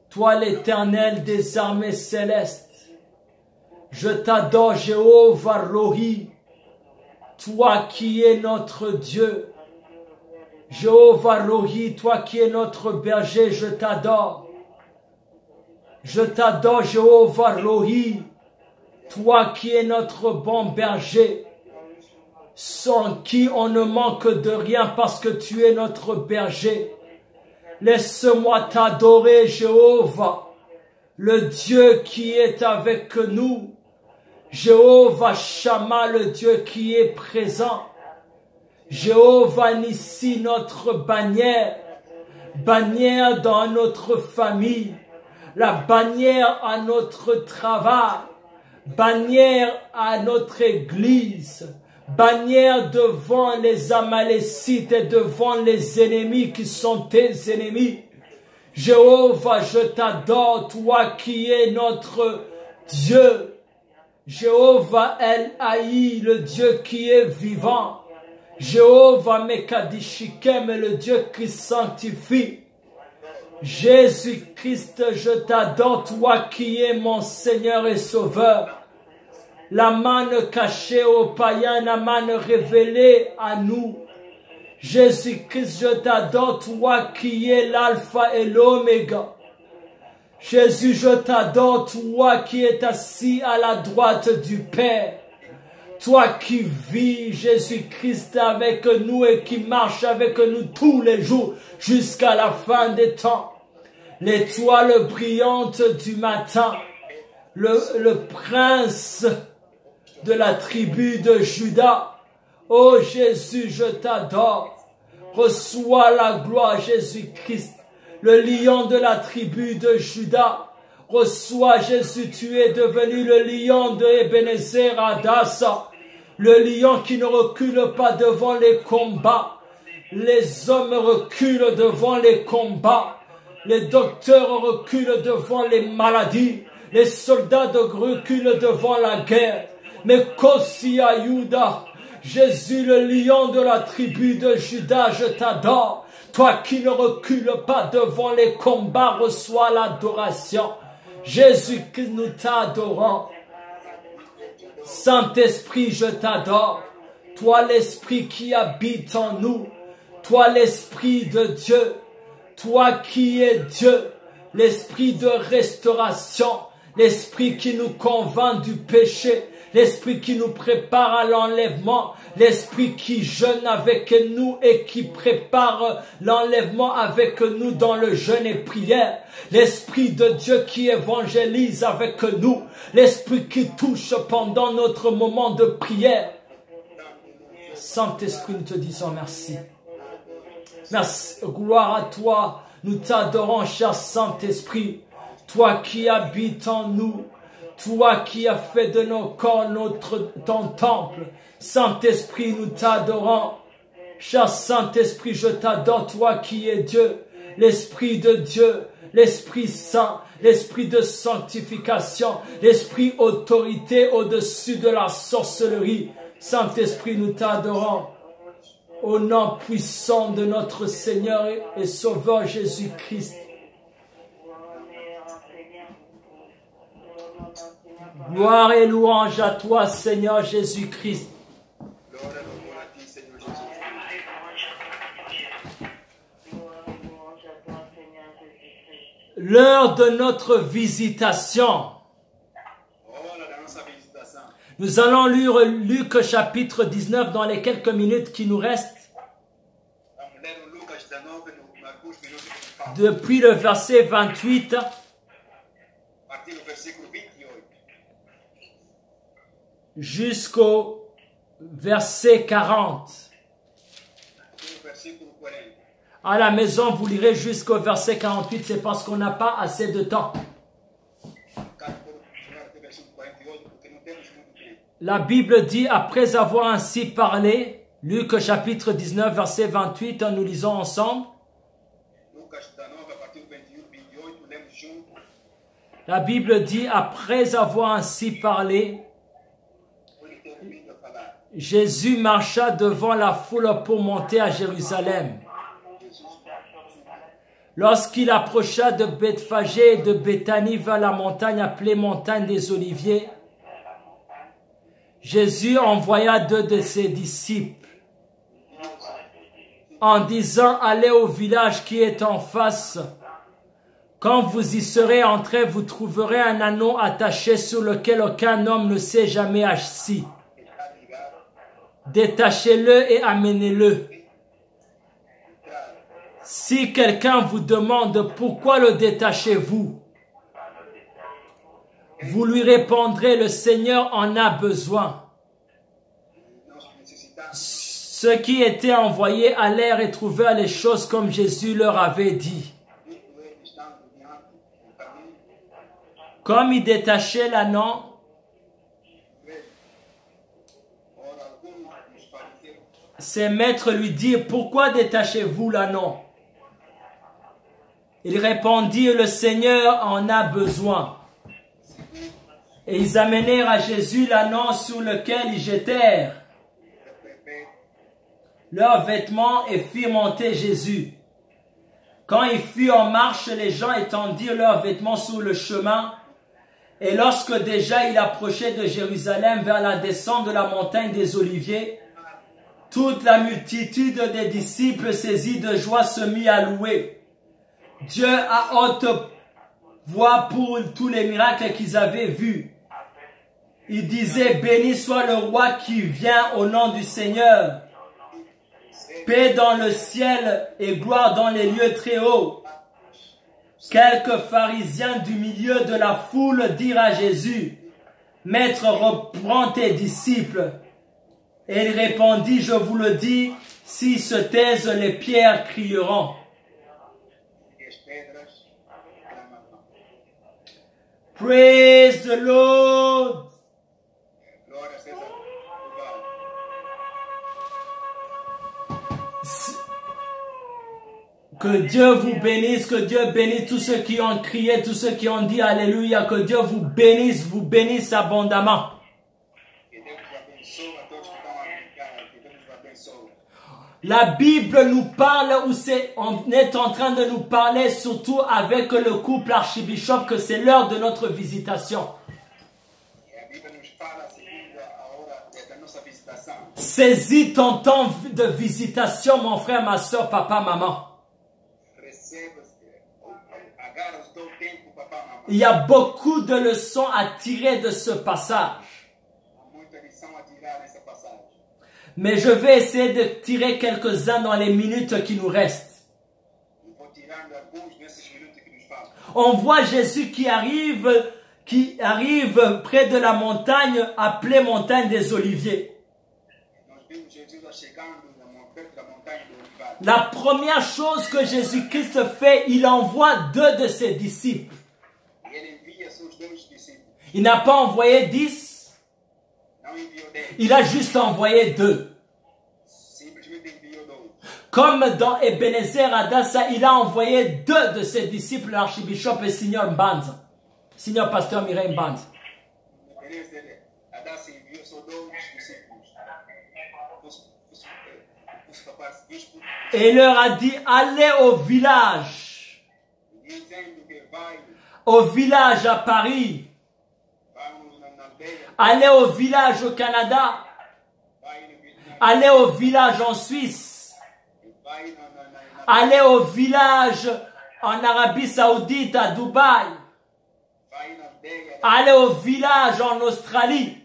Toi l'Éternel des armées célestes. Je t'adore Jéhovah Rohi. Toi qui es notre Dieu. Jéhovah Rohi, toi qui es notre berger, je t'adore. Je t'adore Jéhovah Rohi. Toi qui es notre bon berger, sans qui on ne manque de rien parce que tu es notre berger. Laisse-moi t'adorer, Jéhovah, le Dieu qui est avec nous. Jéhovah Shammah, le Dieu qui est présent. Jéhovah Nissi, notre bannière, bannière dans notre famille, la bannière à notre travail, bannière à notre église, bannière devant les Amalécites et devant les ennemis qui sont tes ennemis. Jéhovah, je t'adore, toi qui es notre Dieu. Jéhovah El Haï, le Dieu qui est vivant. Jéhovah Mekadishikem, le Dieu qui sanctifie. Jésus-Christ, je t'adore, toi qui es mon Seigneur et Sauveur. La manne cachée aux païens, la manne révélée à nous. Jésus-Christ, je t'adore, toi qui es l'alpha et l'oméga. Jésus, je t'adore, toi qui es assis à la droite du Père. Toi qui vis, Jésus-Christ, avec nous et qui marche avec nous tous les jours jusqu'à la fin des temps. L'étoile brillante du matin, le prince de la tribu de Juda. Oh Jésus, je t'adore. Reçois la gloire, Jésus-Christ, le lion de la tribu de Juda. Reçois, Jésus, tu es devenu le lion de Ebenezer Hadassah, le lion qui ne recule pas devant les combats. Les hommes reculent devant les combats. Les docteurs reculent devant les maladies. Les soldats reculent devant la guerre. Mais Kosi Ayuda, Jésus, le lion de la tribu de Juda, je t'adore. Toi qui ne recules pas devant les combats, reçois l'adoration. Jésus-Christ, nous t'adorons. Saint-Esprit, je t'adore. Toi l'Esprit qui habite en nous. Toi l'Esprit de Dieu, toi qui es Dieu, l'Esprit de restauration, l'Esprit qui nous convainc du péché, l'Esprit qui nous prépare à l'enlèvement, l'Esprit qui jeûne avec nous et qui prépare l'enlèvement avec nous dans le jeûne et prière, l'Esprit de Dieu qui évangélise avec nous, l'Esprit qui touche pendant notre moment de prière. Saint-Esprit, nous te disons merci. Merci, gloire à toi. Nous t'adorons, cher Saint-Esprit. Toi qui habites en nous. Toi qui as fait de nos corps ton temple. Saint-Esprit, nous t'adorons. Cher Saint-Esprit, je t'adore, toi qui es Dieu. L'Esprit de Dieu, l'Esprit Saint, l'Esprit de sanctification, l'Esprit autorité au-dessus de la sorcellerie. Saint-Esprit, nous t'adorons. Au nom puissant de notre Seigneur et Sauveur Jésus-Christ. Gloire et louange à toi, Seigneur Jésus-Christ. L'heure de notre visitation. Nous allons lire Luc chapitre 19 dans les quelques minutes qui nous restent. Depuis le verset 28 jusqu'au verset 40. À la maison, vous lirez jusqu'au verset 48, c'est parce qu'on n'a pas assez de temps. La Bible dit, après avoir ainsi parlé, Luc chapitre 19, verset 28, nous lisons ensemble. La Bible dit, après avoir ainsi parlé, Jésus marcha devant la foule pour monter à Jérusalem. Lorsqu'il approcha de Bethphagée et de Béthanie vers la montagne appelée montagne des Oliviers, Jésus envoya 2 de ses disciples en disant, allez au village qui est en face. Quand vous y serez entrés, vous trouverez un anneau attaché sur lequel aucun homme ne s'est jamais assis. Détachez-le et amenez-le. Si quelqu'un vous demande pourquoi le détachez-vous, vous lui répondrez, le Seigneur en a besoin. Ceux qui étaient envoyés allèrent et trouvèrent les choses comme Jésus leur avait dit. Comme il détachait l'anneau, ses maîtres lui dirent, pourquoi détachez-vous l'anneau? Il répondit, le Seigneur en a besoin. Et ils amenèrent à Jésus l'anneau sur lequel ils jetèrent leurs vêtements et firent monter Jésus. Quand il fut en marche, les gens étendirent leurs vêtements sur le chemin. Et lorsque déjà il approchait de Jérusalem vers la descente de la montagne des Oliviers, toute la multitude des disciples saisis de joie se mit à louer Dieu à haute voix pour tous les miracles qu'ils avaient vus. Ils disaient, béni soit le roi qui vient au nom du Seigneur. Paix dans le ciel et gloire dans les lieux très hauts. Quelques pharisiens du milieu de la foule dirent à Jésus, Maître, reprends tes disciples. Et il répondit, je vous le dis, s'ils se taisent, les pierres crieront. Praise the Lord. Que Dieu vous bénisse, que Dieu bénisse tous ceux qui ont crié, tous ceux qui ont dit Alléluia, que Dieu vous bénisse abondamment. La Bible nous parle, on est en train de nous parler surtout avec le couple archibishop que c'est l'heure de notre visitation. Saisis ton temps de visitation, mon frère, ma soeur, papa, maman. Il y a beaucoup de leçons à tirer de ce passage. Mais je vais essayer de tirer quelques-uns dans les minutes qui nous restent. On voit Jésus qui arrive près de la montagne, appelée montagne des Oliviers. La première chose que Jésus-Christ fait, il envoie 2 de ses disciples. Il n'a pas envoyé 10. Il a juste envoyé 2. Comme dans Ebenezer Adassa, il a envoyé 2 de ses disciples, l'archibishop et Seigneur Mbanza. Seigneur Pasteur Mireille Mbanza. Et il leur a dit, allez au village. Au village à Paris. Allez au village au Canada. Allez au village en Suisse. Allez au village en Arabie Saoudite, à Dubaï. Allez au village en Australie.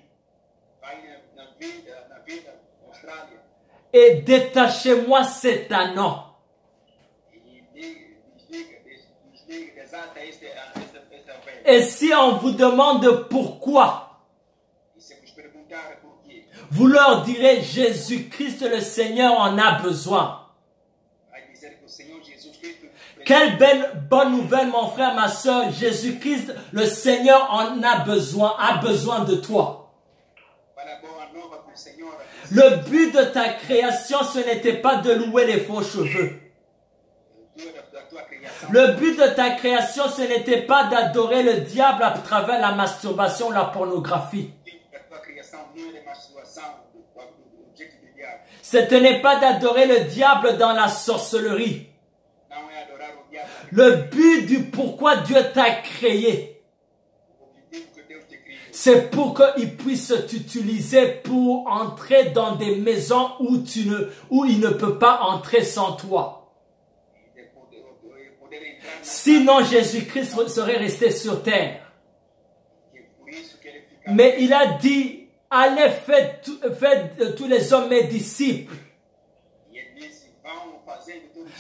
Et détachez-moi cet anneau. Et si on vous demande pourquoi, vous leur direz, Jésus-Christ le Seigneur en a besoin. Quelle belle bonne nouvelle, mon frère, ma soeur. Jésus-Christ le Seigneur en a besoin de toi. Le but de ta création, ce n'était pas de louer les faux cheveux. Le but de ta création, ce n'était pas d'adorer le diable à travers la masturbation, la pornographie. Ce n'est pas d'adorer le diable dans la sorcellerie. Le but du pourquoi Dieu t'a créé, c'est pour qu'il puisse t'utiliser pour entrer dans des maisons où il ne peut pas entrer sans toi. Sinon, Jésus-Christ serait resté sur terre. Mais il a dit, allez, faites tous les hommes mes disciples.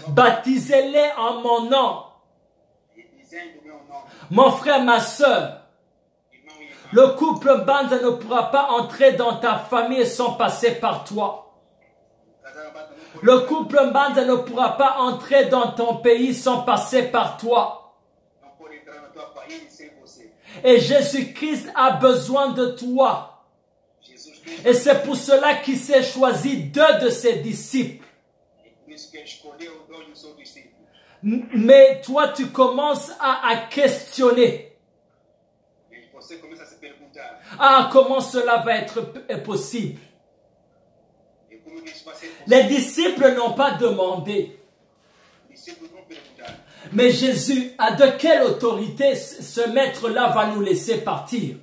Baptisez-les en mon nom. Mon frère, ma soeur, le couple Mbanza ne pourra pas entrer dans ta famille sans passer par toi. Le couple Mbanza ne pourra pas entrer dans ton pays sans passer par toi. Et Jésus-Christ a besoin de toi. Et c'est pour cela qu'il s'est choisi 2 de ses disciples. Mais toi, tu commences à questionner. Ah, comment cela va être possible? Les disciples n'ont pas demandé. Mais Jésus, de quelle autorité ce maître-là va nous laisser partir?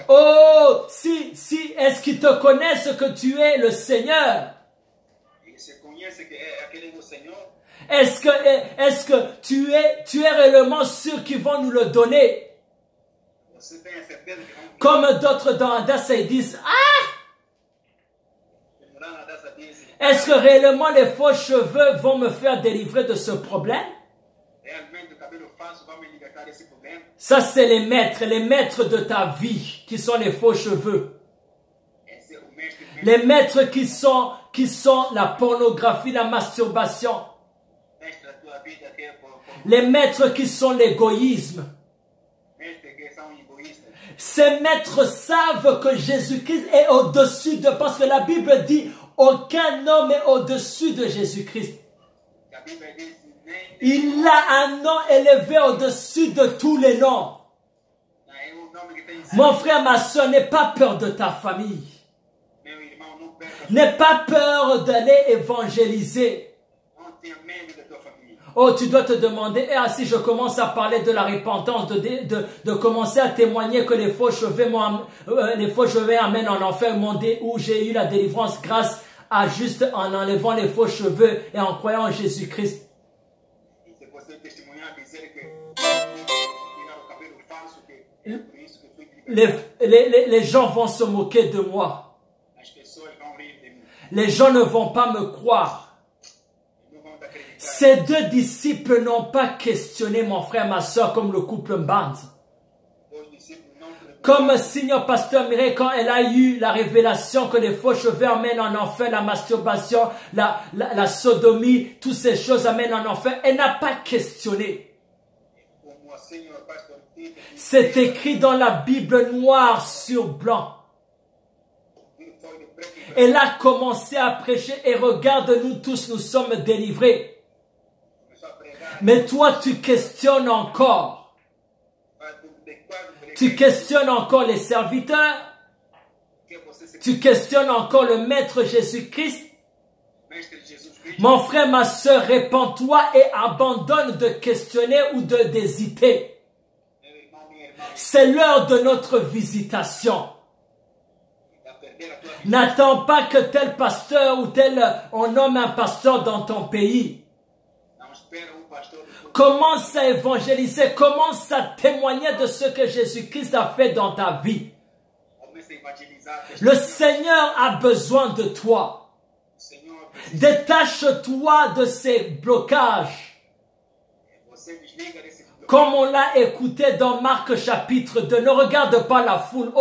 Oh, si, est-ce qu'ils te connaissent que tu es le Seigneur? Est-ce que tu es réellement sûr qu'ils vont nous le donner? Comme d'autres dans Adassa ils disent, ah! Est-ce que réellement les faux cheveux vont me faire délivrer de ce problème? Ça, c'est les maîtres de ta vie, qui sont les faux cheveux. Les maîtres qui sont la pornographie, la masturbation. Les maîtres qui sont l'égoïsme. Ces maîtres savent que Jésus-Christ est au-dessus de... Parce que la Bible dit, aucun homme est au-dessus de Jésus-Christ. Il a un nom élevé au-dessus de tous les noms. Mon frère, ma soeur, n'aie pas peur de ta famille. N'aie pas peur d'aller évangéliser. Oh, tu dois te demander, si je commence à parler de la repentance, de commencer à témoigner que les faux cheveux amènent en enfer, où j'ai eu la délivrance grâce à juste en enlevant les faux cheveux et en croyant en Jésus-Christ. Les gens vont se moquer de moi. Les gens ne vont pas me croire. Ces deux disciples n'ont pas questionné mon frère, ma soeur, comme le couple Mband. Comme Seigneur Pasteur Mireille, quand elle a eu la révélation que les faux cheveux amènent en enfer, la masturbation, la sodomie, toutes ces choses amènent en enfer, elle n'a pas questionné. C'est écrit dans la Bible noir sur blanc. Elle a commencé à prêcher et regarde, nous tous, nous sommes délivrés. Mais toi, tu questionnes encore. Tu questionnes encore les serviteurs. Tu questionnes encore le Maître Jésus-Christ. Mon frère, ma soeur, répands-toi et abandonne de questionner ou d'hésiter. C'est l'heure de notre visitation. N'attends pas que tel pasteur ou on nomme un pasteur dans ton pays. Commence à évangéliser, commence à témoigner de ce que Jésus-Christ a fait dans ta vie. Le Seigneur a besoin de toi. Détache-toi de ces blocages. Comme on l'a écouté dans Marc chapitre 2, ne regarde pas la foule,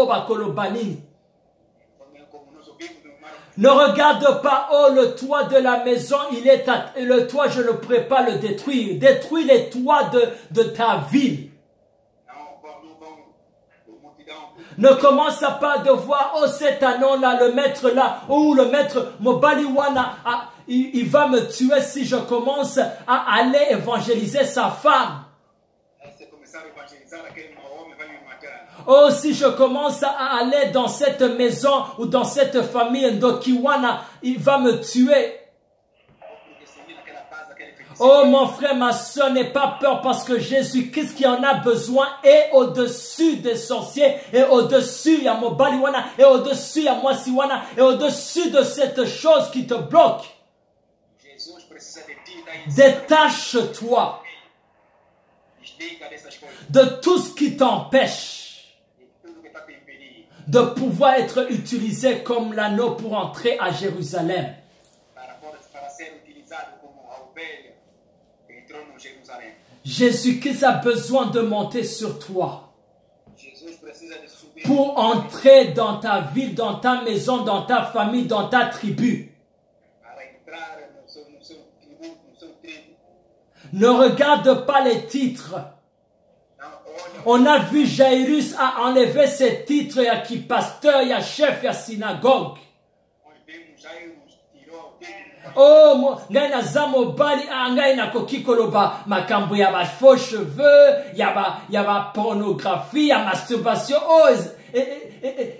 ne regarde pas, le toit de la maison, le toit, je ne pourrais pas le détruire. Détruis les toits de ta ville. Ne commence pas de voir, cet anon-là, le maître là, le maître Mobaliwana, il va me tuer si je commence à aller évangéliser sa femme. Si je commence à aller dans cette maison ou dans cette famille Ndokiwana, il va me tuer. Mon frère, ma soeur, n'aie pas peur parce que Jésus-Christ qui en a besoin est au-dessus des sorciers, et au-dessus à Mobaliwana, et au-dessus à Mwasiwana, et au-dessus de cette chose qui te bloque. Détache-toi de tout ce qui t'empêche de pouvoir être utilisé comme l'anneau pour entrer à Jérusalem. Jésus-Christ a besoin de monter sur toi pour entrer dans ta ville, dans ta maison, dans ta famille, dans ta tribu. Ne regarde pas les titres. On a vu Jairus a enlevé ses titres, il y a qui pasteur, il y a chef, il y a synagogue. Ngai na zamo bali ngai na kokikoloba makambo ya ba faux cheveux, ya ba pornographie, ya masturbation.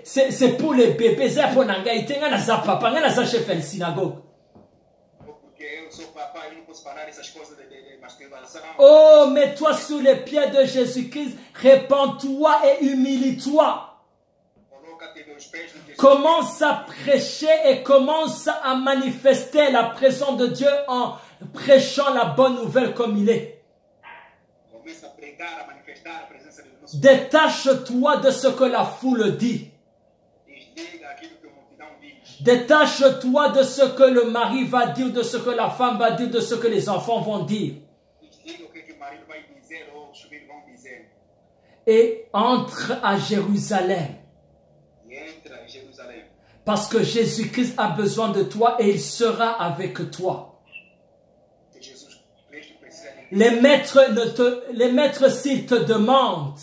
C'est pour les bébés, c'est pour ngai tenga na za papa, ngai na za chef de synagogue. Mets-toi sous les pieds de Jésus-Christ, répands-toi et humilie-toi. Commence à prêcher et commence à manifester la présence de Dieu en prêchant la bonne nouvelle comme il est. Détache-toi de ce que la foule dit. Détache-toi de ce que le mari va dire, de ce que la femme va dire, de ce que les enfants vont dire. Et entre à Jérusalem. Parce que Jésus-Christ a besoin de toi et il sera avec toi. Les maîtres s'ils te demandent,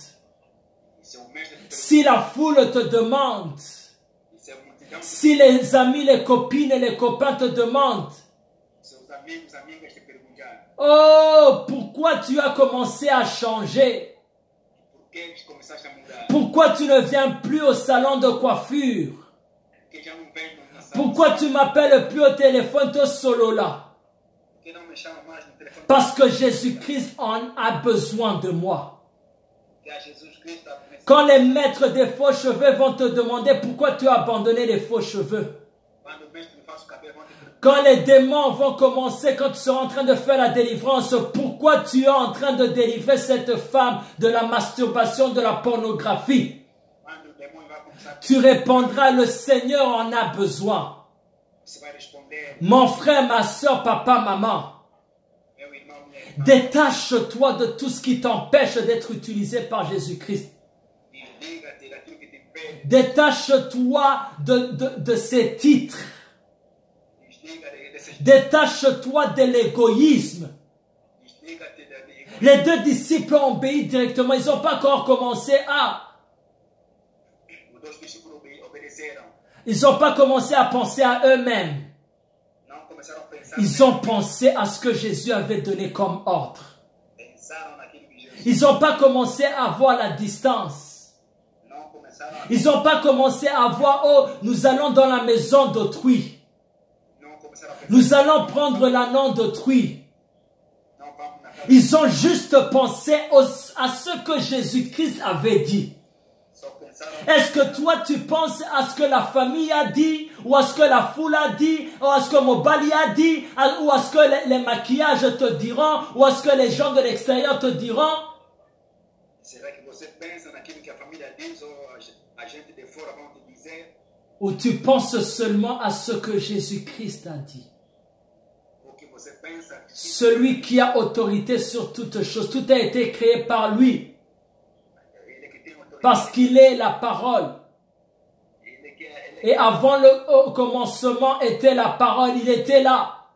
si la foule te demande, si les amis, les copines et les copains te demandent, pourquoi tu as commencé à changer? Pourquoi tu ne viens plus au salon de coiffure? Pourquoi tu m'appelles plus au téléphone, toi solo là? Parce que Jésus-Christ en a besoin de moi. Quand les maîtres des faux cheveux vont te demander pourquoi tu as abandonné les faux cheveux. Quand les démons vont commencer, quand tu seras en train de faire la délivrance, pourquoi tu es en train de délivrer cette femme de la masturbation, de la pornographie? Tu répondras, le Seigneur en a besoin. Mon frère, ma soeur, papa, maman, détache-toi de tout ce qui t'empêche d'être utilisé par Jésus-Christ. Détache-toi de ces titres. Détache-toi de l'égoïsme. Les deux disciples ont obéi directement. Ils n'ont pas encore commencé à... Ils n'ont pas commencé à penser à eux-mêmes. Ils ont pensé à ce que Jésus avait donné comme ordre. Ils n'ont pas commencé à voir la distance. Ils n'ont pas commencé à voir, oh, nous allons dans la maison d'autrui. Nous allons prendre la nom d'autrui. Ils ont juste pensé à ce que Jésus-Christ avait dit. Est-ce que toi tu penses à ce que la famille a dit, ou à ce que la foule a dit, ou à ce que Mobali a dit, ou à ce que les maquillages te diront, ou à ce que les gens de l'extérieur te diront? Ou tu penses seulement à ce que Jésus-Christ a dit? Celui qui a autorité sur toutes choses, tout a été créé par lui. Parce qu'il est la parole. Et avant le commencement était la parole, il était là.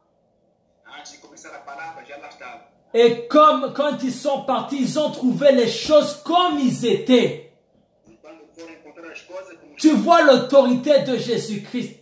Et comme quand ils sont partis, ils ont trouvé les choses comme ils étaient. Tu vois l'autorité de Jésus-Christ.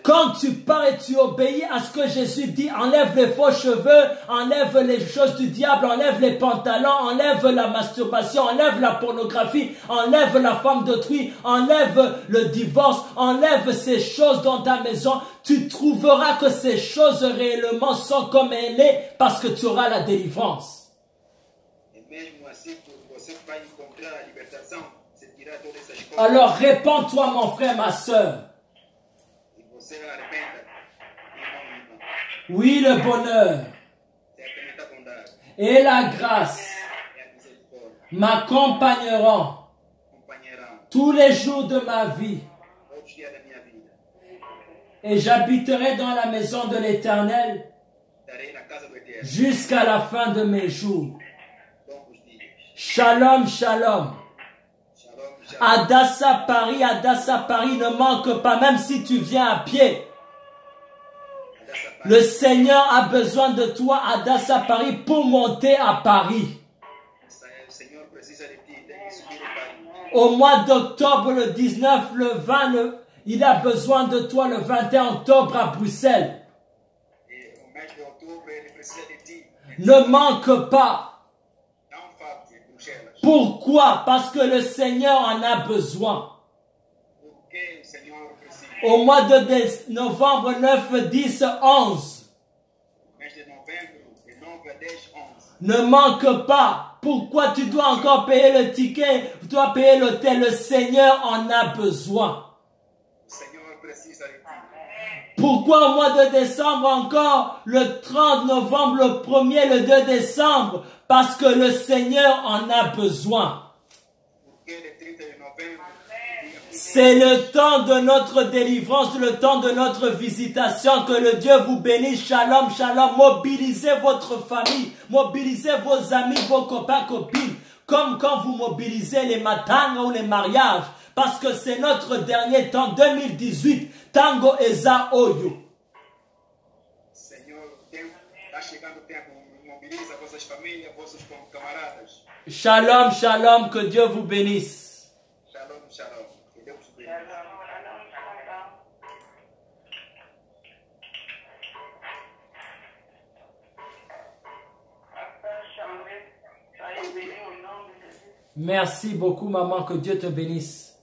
Quand tu pars et tu obéis à ce que Jésus dit, enlève les faux cheveux, enlève les choses du diable, enlève les pantalons, enlève la masturbation, enlève la pornographie, enlève la femme d'autrui, enlève le divorce, enlève ces choses dans ta maison, tu trouveras que ces choses réellement sont comme elles sont parce que tu auras la délivrance. Alors répands-toi mon frère, ma soeur. Oui, le bonheur et la grâce m'accompagneront tous les jours de ma vie et j'habiterai dans la maison de l'Éternel jusqu'à la fin de mes jours. Shalom, shalom. Adassa Paris ne manque pas, même si tu viens à pied. Le Seigneur a besoin de toi à Adassa Paris pour monter à Paris. Au mois d'octobre, le 19, le 20, il a besoin de toi le 21 octobre à Bruxelles. Ne manque pas. Pourquoi? Parce que le Seigneur en a besoin. Au mois de novembre 9, 10, 11. Ne manque pas. Pourquoi tu dois encore payer le ticket? Tu dois payer l'hôtel. Le Seigneur en a besoin. Pourquoi au mois de décembre encore? Le 30 novembre, le 1er, le 2 décembre? Parce que le Seigneur en a besoin. C'est le temps de notre délivrance, le temps de notre visitation. Que le Dieu vous bénisse. Shalom, shalom. Mobilisez votre famille. Mobilisez vos amis, vos copains, copines. Comme quand vous mobilisez les matins ou les mariages. Parce que c'est notre dernier temps, 2018. Tango Eza Oyo. Shalom, shalom. Que Dieu vous bénisse. Shalom, shalom. Que Dieu vous bénisse. Merci beaucoup, maman. Que Dieu te bénisse.